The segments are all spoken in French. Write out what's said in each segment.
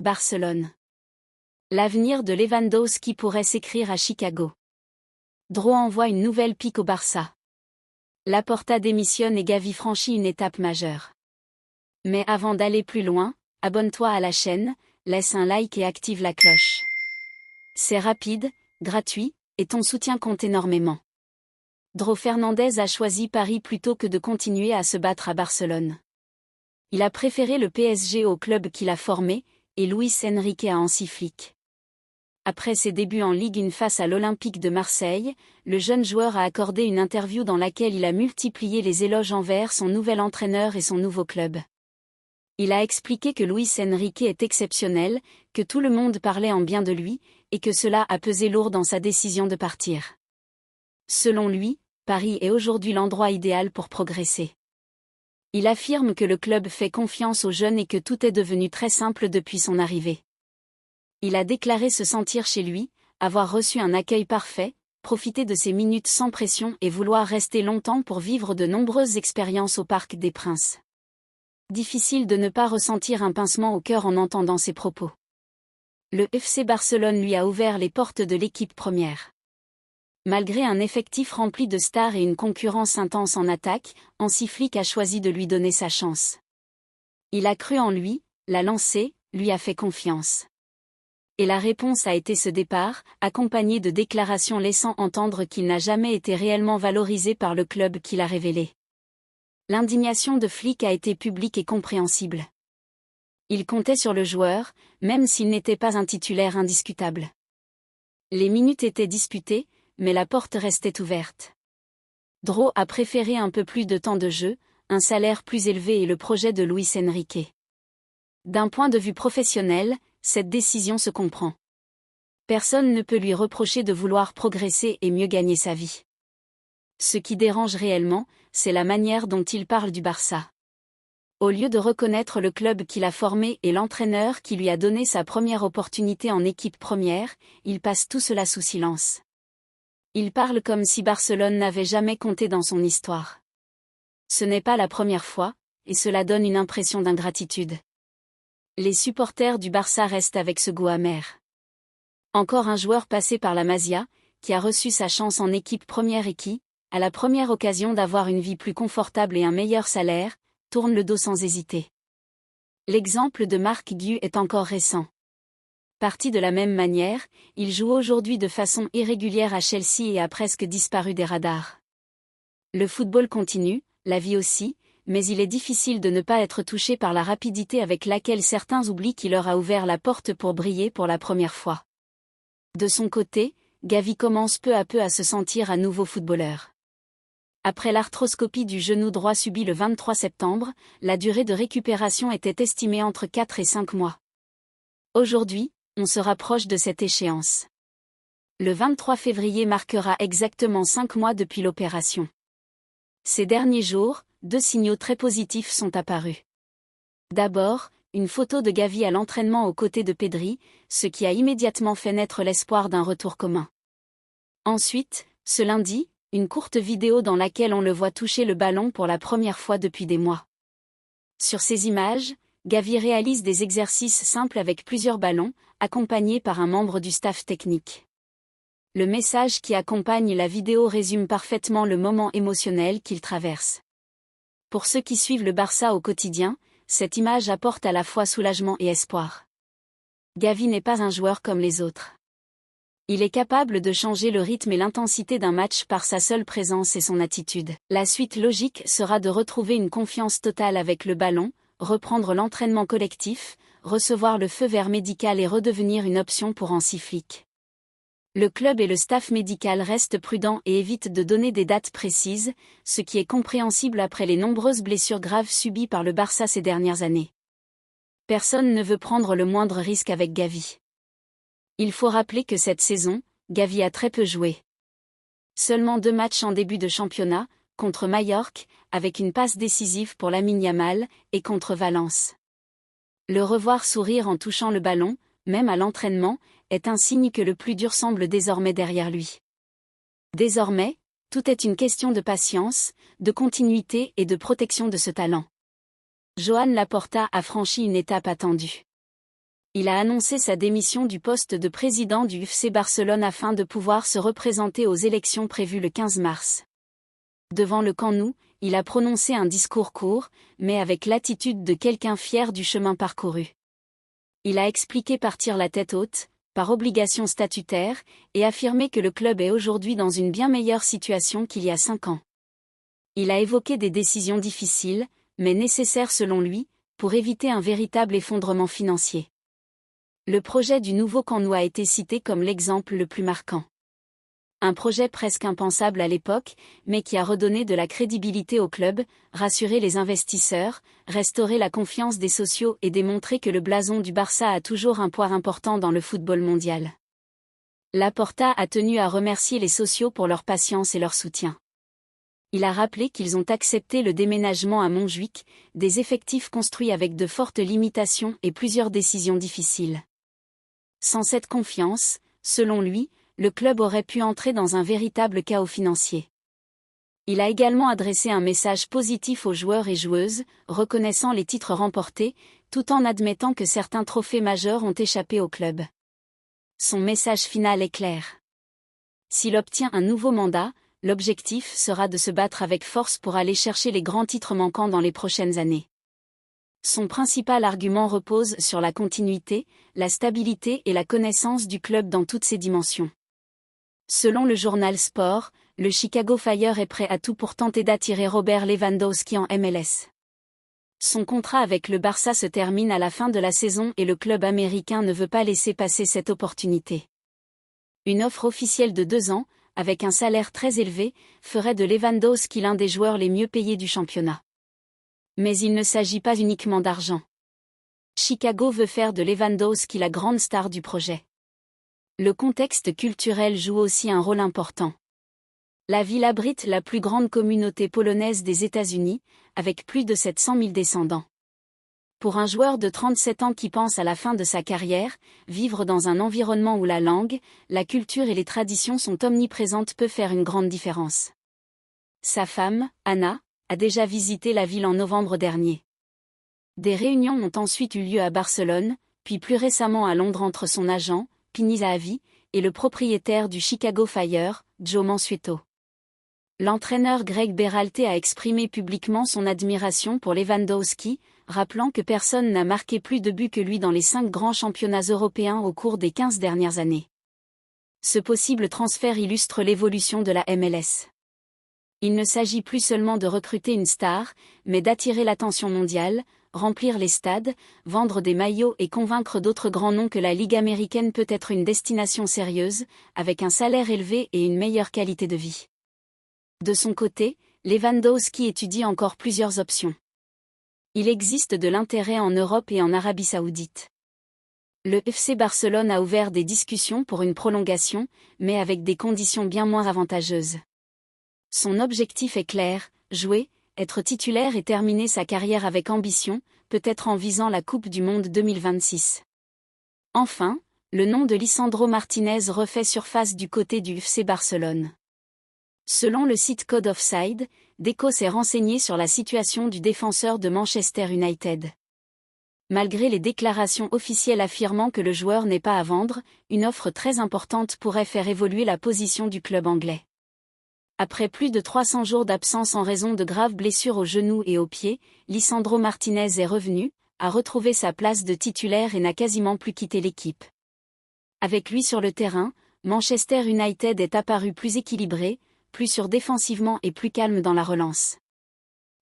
Barcelone. L'avenir de Lewandowski pourrait s'écrire à Chicago. Dró envoie une nouvelle pique au Barça. Laporta démissionne et Gavi franchit une étape majeure. Mais avant d'aller plus loin, abonne-toi à la chaîne, laisse un like et active la cloche. C'est rapide, gratuit, et ton soutien compte énormément. Dró Fernandez a choisi Paris plutôt que de continuer à se battre à Barcelone. Il a préféré le PSG au club qu'il a formé, et Luis Enrique à Hansi Flick. Après ses débuts en Ligue 1 face à l'Olympique de Marseille, le jeune joueur a accordé une interview dans laquelle il a multiplié les éloges envers son nouvel entraîneur et son nouveau club. Il a expliqué que Luis Enrique est exceptionnel, que tout le monde parlait en bien de lui, et que cela a pesé lourd dans sa décision de partir. Selon lui, Paris est aujourd'hui l'endroit idéal pour progresser. Il affirme que le club fait confiance aux jeunes et que tout est devenu très simple depuis son arrivée. Il a déclaré se sentir chez lui, avoir reçu un accueil parfait, profiter de ses minutes sans pression et vouloir rester longtemps pour vivre de nombreuses expériences au Parc des Princes. Difficile de ne pas ressentir un pincement au cœur en entendant ces propos. Le FC Barcelone lui a ouvert les portes de l'équipe première. Malgré un effectif rempli de stars et une concurrence intense en attaque, Hansi Flick a choisi de lui donner sa chance. Il a cru en lui, l'a lancé, lui a fait confiance. Et la réponse a été ce départ, accompagné de déclarations laissant entendre qu'il n'a jamais été réellement valorisé par le club qu'il a révélé. L'indignation de Flick a été publique et compréhensible. Il comptait sur le joueur, même s'il n'était pas un titulaire indiscutable. Les minutes étaient disputées, mais la porte restait ouverte. Dró a préféré un peu plus de temps de jeu, un salaire plus élevé et le projet de Luis Enrique. D'un point de vue professionnel, cette décision se comprend. Personne ne peut lui reprocher de vouloir progresser et mieux gagner sa vie. Ce qui dérange réellement, c'est la manière dont il parle du Barça. Au lieu de reconnaître le club qu'il a formé et l'entraîneur qui lui a donné sa première opportunité en équipe première, il passe tout cela sous silence. Il parle comme si Barcelone n'avait jamais compté dans son histoire. Ce n'est pas la première fois, et cela donne une impression d'ingratitude. Les supporters du Barça restent avec ce goût amer. Encore un joueur passé par la Masia, qui a reçu sa chance en équipe première et qui, à la première occasion d'avoir une vie plus confortable et un meilleur salaire, tourne le dos sans hésiter. L'exemple de Marc Guiu est encore récent. Parti de la même manière, il joue aujourd'hui de façon irrégulière à Chelsea et a presque disparu des radars. Le football continue, la vie aussi, mais il est difficile de ne pas être touché par la rapidité avec laquelle certains oublient qu'il leur a ouvert la porte pour briller pour la première fois. De son côté, Gavi commence peu à peu à se sentir à nouveau footballeur. Après l'arthroscopie du genou droit subie le 23 septembre, la durée de récupération était estimée entre 4 et 5 mois. Aujourd'hui, on se rapproche de cette échéance. Le 23 février marquera exactement 5 mois depuis l'opération. Ces derniers jours, 2 signaux très positifs sont apparus. D'abord, une photo de Gavi à l'entraînement aux côtés de Pedri, ce qui a immédiatement fait naître l'espoir d'un retour commun. Ensuite, ce lundi, une courte vidéo dans laquelle on le voit toucher le ballon pour la première fois depuis des mois. Sur ces images, Gavi réalise des exercices simples avec plusieurs ballons, accompagné par un membre du staff technique. Le message qui accompagne la vidéo résume parfaitement le moment émotionnel qu'il traverse. Pour ceux qui suivent le Barça au quotidien, cette image apporte à la fois soulagement et espoir. Gavi n'est pas un joueur comme les autres. Il est capable de changer le rythme et l'intensité d'un match par sa seule présence et son attitude. La suite logique sera de retrouver une confiance totale avec le ballon, reprendre l'entraînement collectif, recevoir le feu vert médical et redevenir une option pour Hansi Flick. Le club et le staff médical restent prudents et évitent de donner des dates précises, ce qui est compréhensible après les nombreuses blessures graves subies par le Barça ces dernières années. Personne ne veut prendre le moindre risque avec Gavi. Il faut rappeler que cette saison, Gavi a très peu joué. Seulement 2 matchs en début de championnat, contre Majorque, avec une passe décisive pour Lamine Yamal, et contre Valence. Le revoir sourire en touchant le ballon, même à l'entraînement, est un signe que le plus dur semble désormais derrière lui. Désormais, tout est une question de patience, de continuité et de protection de ce talent. Joan Laporta a franchi une étape attendue. Il a annoncé sa démission du poste de président du FC Barcelone afin de pouvoir se représenter aux élections prévues le 15 mars. Devant le Camp Nou, il a prononcé un discours court, mais avec l'attitude de quelqu'un fier du chemin parcouru. Il a expliqué partir la tête haute, par obligation statutaire, et affirmé que le club est aujourd'hui dans une bien meilleure situation qu'il y a 5 ans. Il a évoqué des décisions difficiles, mais nécessaires selon lui, pour éviter un véritable effondrement financier. Le projet du nouveau Camp Nou a été cité comme l'exemple le plus marquant. Un projet presque impensable à l'époque, mais qui a redonné de la crédibilité au club, rassuré les investisseurs, restauré la confiance des socios et démontré que le blason du Barça a toujours un poids important dans le football mondial. Laporta a tenu à remercier les socios pour leur patience et leur soutien. Il a rappelé qu'ils ont accepté le déménagement à Montjuïc, des effectifs construits avec de fortes limitations et plusieurs décisions difficiles. Sans cette confiance, selon lui, le club aurait pu entrer dans un véritable chaos financier. Il a également adressé un message positif aux joueurs et joueuses, reconnaissant les titres remportés, tout en admettant que certains trophées majeurs ont échappé au club. Son message final est clair. S'il obtient un nouveau mandat, l'objectif sera de se battre avec force pour aller chercher les grands titres manquants dans les prochaines années. Son principal argument repose sur la continuité, la stabilité et la connaissance du club dans toutes ses dimensions. Selon le journal Sport, le Chicago Fire est prêt à tout pour tenter d'attirer Robert Lewandowski en MLS. Son contrat avec le Barça se termine à la fin de la saison et le club américain ne veut pas laisser passer cette opportunité. Une offre officielle de 2 ans, avec un salaire très élevé, ferait de Lewandowski l'un des joueurs les mieux payés du championnat. Mais il ne s'agit pas uniquement d'argent. Chicago veut faire de Lewandowski la grande star du projet. Le contexte culturel joue aussi un rôle important. La ville abrite la plus grande communauté polonaise des États-Unis, avec plus de 700 000 descendants. Pour un joueur de 37 ans qui pense à la fin de sa carrière, vivre dans un environnement où la langue, la culture et les traditions sont omniprésentes peut faire une grande différence. Sa femme, Anna, a déjà visité la ville en novembre dernier. Des réunions ont ensuite eu lieu à Barcelone, puis plus récemment à Londres entre son agent, Pini Zahavi, et le propriétaire du Chicago Fire, Joe Mansueto. L'entraîneur Greg Berhalter a exprimé publiquement son admiration pour Lewandowski, rappelant que personne n'a marqué plus de buts que lui dans les 5 grands championnats européens au cours des 15 dernières années. Ce possible transfert illustre l'évolution de la MLS. Il ne s'agit plus seulement de recruter une star, mais d'attirer l'attention mondiale, remplir les stades, vendre des maillots et convaincre d'autres grands noms que la Ligue américaine peut être une destination sérieuse, avec un salaire élevé et une meilleure qualité de vie. De son côté, Lewandowski étudie encore plusieurs options. Il existe de l'intérêt en Europe et en Arabie Saoudite. Le FC Barcelone a ouvert des discussions pour une prolongation, mais avec des conditions bien moins avantageuses. Son objectif est clair, jouer, être titulaire et terminer sa carrière avec ambition, peut-être en visant la Coupe du Monde 2026. Enfin, le nom de Lisandro Martinez refait surface du côté du FC Barcelone. Selon le site Code Offside, Deco s'est renseigné sur la situation du défenseur de Manchester United. Malgré les déclarations officielles affirmant que le joueur n'est pas à vendre, une offre très importante pourrait faire évoluer la position du club anglais. Après plus de 300 jours d'absence en raison de graves blessures aux genoux et aux pieds, Lisandro Martinez est revenu, a retrouvé sa place de titulaire et n'a quasiment plus quitté l'équipe. Avec lui sur le terrain, Manchester United est apparu plus équilibré, plus sûr défensivement et plus calme dans la relance.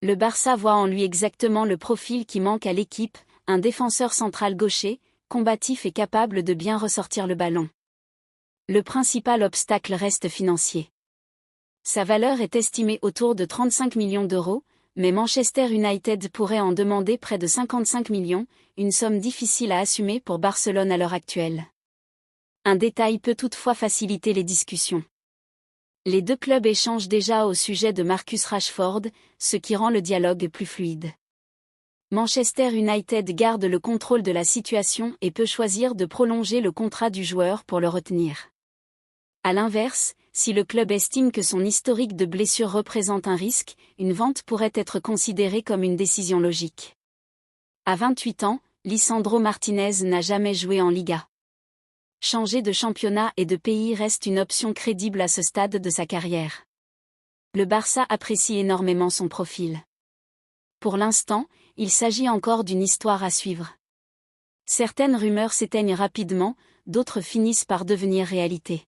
Le Barça voit en lui exactement le profil qui manque à l'équipe, un défenseur central gaucher, combatif et capable de bien ressortir le ballon. Le principal obstacle reste financier. Sa valeur est estimée autour de 35 millions d'euros, mais Manchester United pourrait en demander près de 55 millions, une somme difficile à assumer pour Barcelone à l'heure actuelle. Un détail peut toutefois faciliter les discussions. Les 2 clubs échangent déjà au sujet de Marcus Rashford, ce qui rend le dialogue plus fluide. Manchester United garde le contrôle de la situation et peut choisir de prolonger le contrat du joueur pour le retenir. À l'inverse, si le club estime que son historique de blessures représente un risque, une vente pourrait être considérée comme une décision logique. À 28 ans, Lisandro Martinez n'a jamais joué en Liga. Changer de championnat et de pays reste une option crédible à ce stade de sa carrière. Le Barça apprécie énormément son profil. Pour l'instant, il s'agit encore d'une histoire à suivre. Certaines rumeurs s'éteignent rapidement, d'autres finissent par devenir réalité.